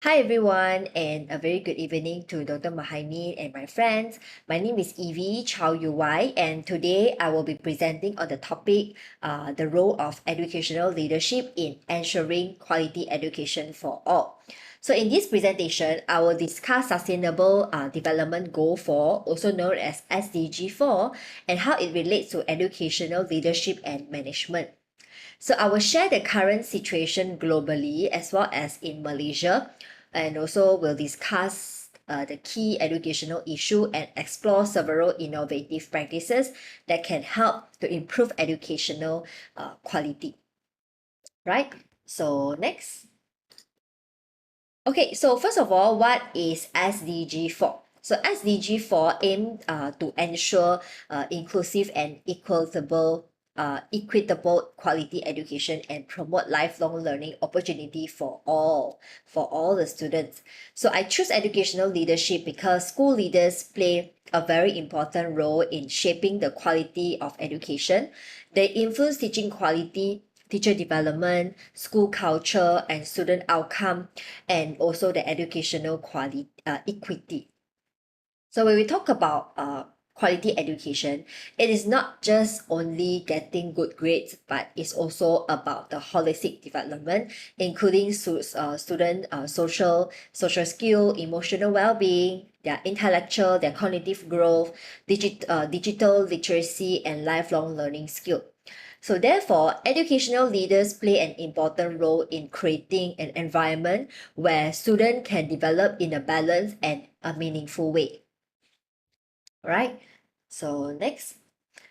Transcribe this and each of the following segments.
Hi everyone, and a very good evening to Dr. Mahaini and my friends. My name is Evie Chow WAI, and today I will be presenting on the topic the role of educational leadership in ensuring quality education for all. So in this presentation, I will discuss Sustainable Development Goal 4, also known as SDG 4, and how it relates to educational leadership and management. So I will share the current situation globally as well as in Malaysia, and also we'll discuss the key educational issue and explore several innovative practices that can help to improve educational quality. Right? So next. Okay, so first of all, what is SDG 4? So SDG 4 aimed to ensure inclusive and equitable quality education and promote lifelong learning opportunity for all the students. So I choose educational leadership because school leaders play a very important role in shaping the quality of education. They influence teaching quality, teacher development, school culture, and student outcome, and also the educational quality equity. So when we talk about quality education, it is not just only getting good grades, but it's also about the holistic development, including student social skill, emotional well-being, their intellectual, their cognitive growth, digital literacy, and lifelong learning skill. So therefore, educational leaders play an important role in creating an environment where students can develop in a balanced and a meaningful way. All right. So next.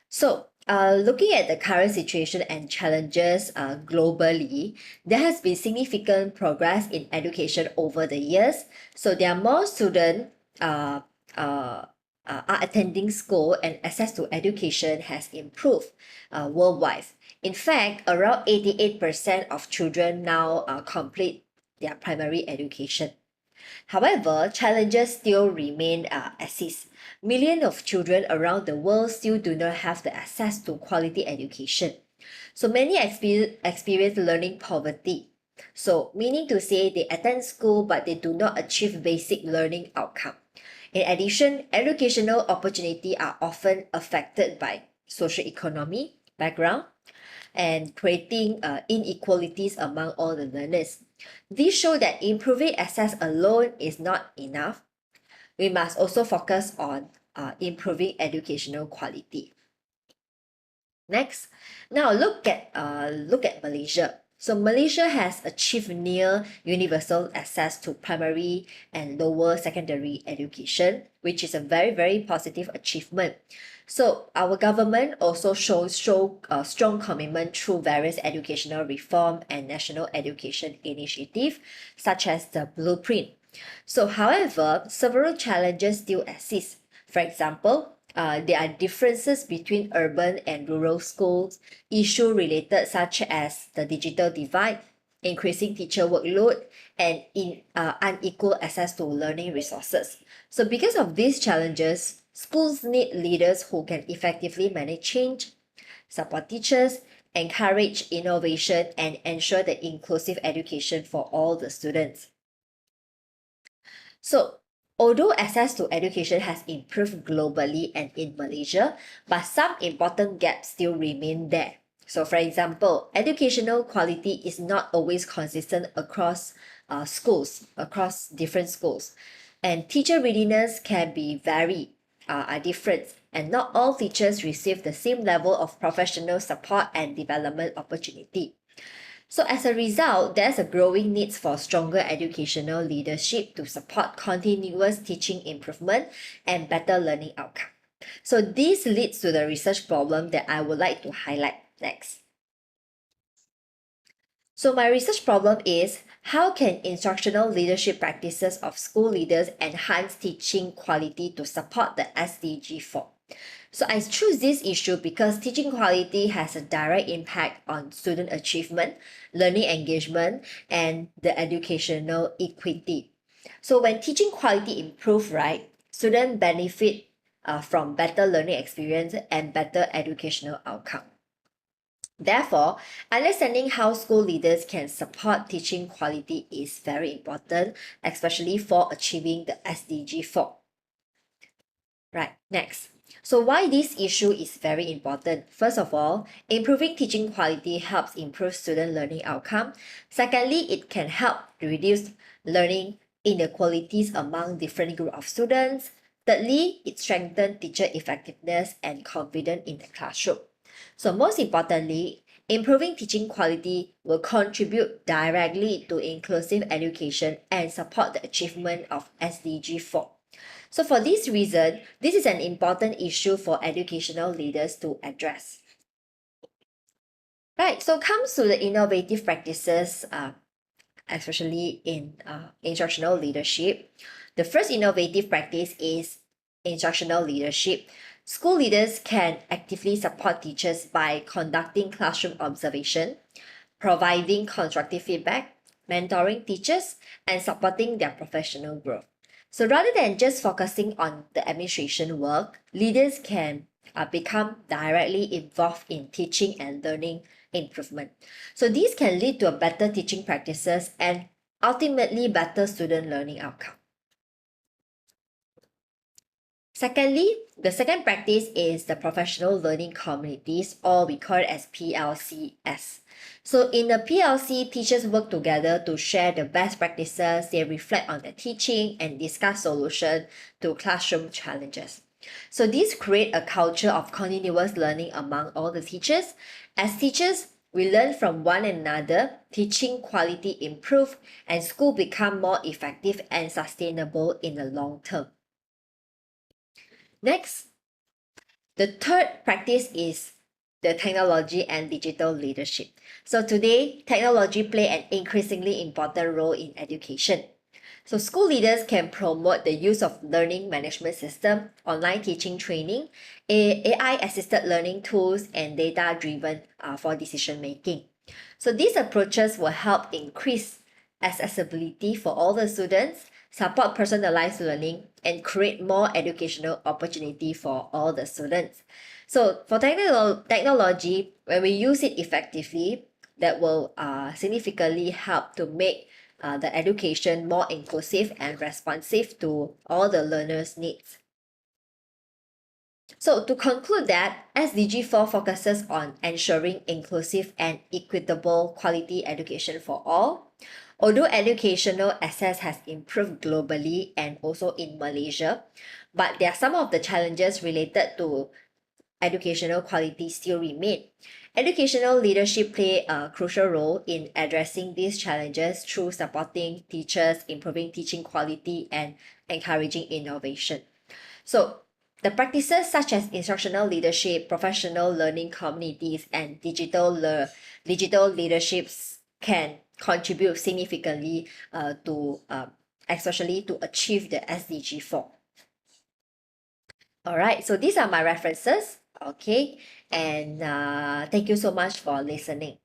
So, looking at the current situation and challenges globally, there has been significant progress in education over the years. So, there are more students uh, uh, are attending school, and access to education has improved worldwide. In fact, around 88% of children now complete their primary education. However, challenges still remain exist. Millions of children around the world still do not have the access to quality education. So many experience learning poverty. So meaning to say they attend school but they do not achieve basic learning outcome. In addition, educational opportunity are often affected by social economy, background, and creating inequalities among all the learners. These show that improving access alone is not enough. We must also focus on improving educational quality. Next, now look at Malaysia. So Malaysia has achieved near universal access to primary and lower secondary education, which is a very positive achievement. So our government also show strong commitment through various educational reform and national education initiative, such as the blueprint. So, however, several challenges still exist. For example, there are differences between urban and rural schools, issues related such as the digital divide, increasing teacher workload, and unequal access to learning resources. So because of these challenges, schools need leaders who can effectively manage change, support teachers, encourage innovation, and ensure the inclusive education for all the students. So, although access to education has improved globally and in Malaysia, but some important gaps still remain there. So, for example, educational quality is not always consistent across schools, across different schools. And teacher readiness can be are different, and not all teachers receive the same level of professional support and development opportunity. So as a result, there's a growing need for stronger educational leadership to support continuous teaching improvement and better learning outcome. So this leads to the research problem that I would like to highlight next. So my research problem is, how can instructional leadership practices of school leaders enhance teaching quality to support the SDG 4? So I choose this issue because teaching quality has a direct impact on student achievement, learning engagement, and the educational equity. So when teaching quality improve, right, students benefit from better learning experience and better educational outcome. Therefore, understanding how school leaders can support teaching quality is very important, especially for achieving the SDG 4. Right, next. So why this issue is very important? First of all, improving teaching quality helps improve student learning outcome. Secondly, it can help reduce learning inequalities among different group of students. Thirdly, it strengthens teacher effectiveness and confidence in the classroom. So most importantly, improving teaching quality will contribute directly to inclusive education and support the achievement of SDG 4. So for this reason, this is an important issue for educational leaders to address. Right, so comes to the innovative practices, especially in instructional leadership. The first innovative practice is instructional leadership. School leaders can actively support teachers by conducting classroom observation, providing constructive feedback, mentoring teachers, and supporting their professional growth. So rather than just focusing on the administration work, leaders can become directly involved in teaching and learning improvement. So these can lead to a better teaching practices and ultimately better student learning outcome. Secondly, the second practice is the professional learning communities, or we call it as PLCS. So in the PLC, teachers work together to share the best practices, they reflect on the teaching and discuss solutions to classroom challenges. So this create a culture of continuous learning among all the teachers. As teachers, we learn from one another, teaching quality improve, and school become more effective and sustainable in the long term. Next, the third practice is the technology and digital leadership. So today, technology play an increasingly important role in education. So school leaders can promote the use of learning management system, online teaching training, AI-assisted learning tools, and data-driven for decision making. So these approaches will help increase accessibility for all the students, support personalized learning, and create more educational opportunity for all the students. So for technology, when we use it effectively, that will significantly help to make the education more inclusive and responsive to all the learners' needs. So to conclude that, SDG 4 focuses on ensuring inclusive and equitable quality education for all. Although educational access has improved globally and also in Malaysia, but there are some of the challenges related to educational quality still remain. Educational leadership play a crucial role in addressing these challenges through supporting teachers, improving teaching quality, and encouraging innovation. So the practices such as instructional leadership, professional learning communities, and digital leaderships can contribute significantly to especially to achieve the SDG 4. All right, so these are my references. Okay, and thank you so much for listening.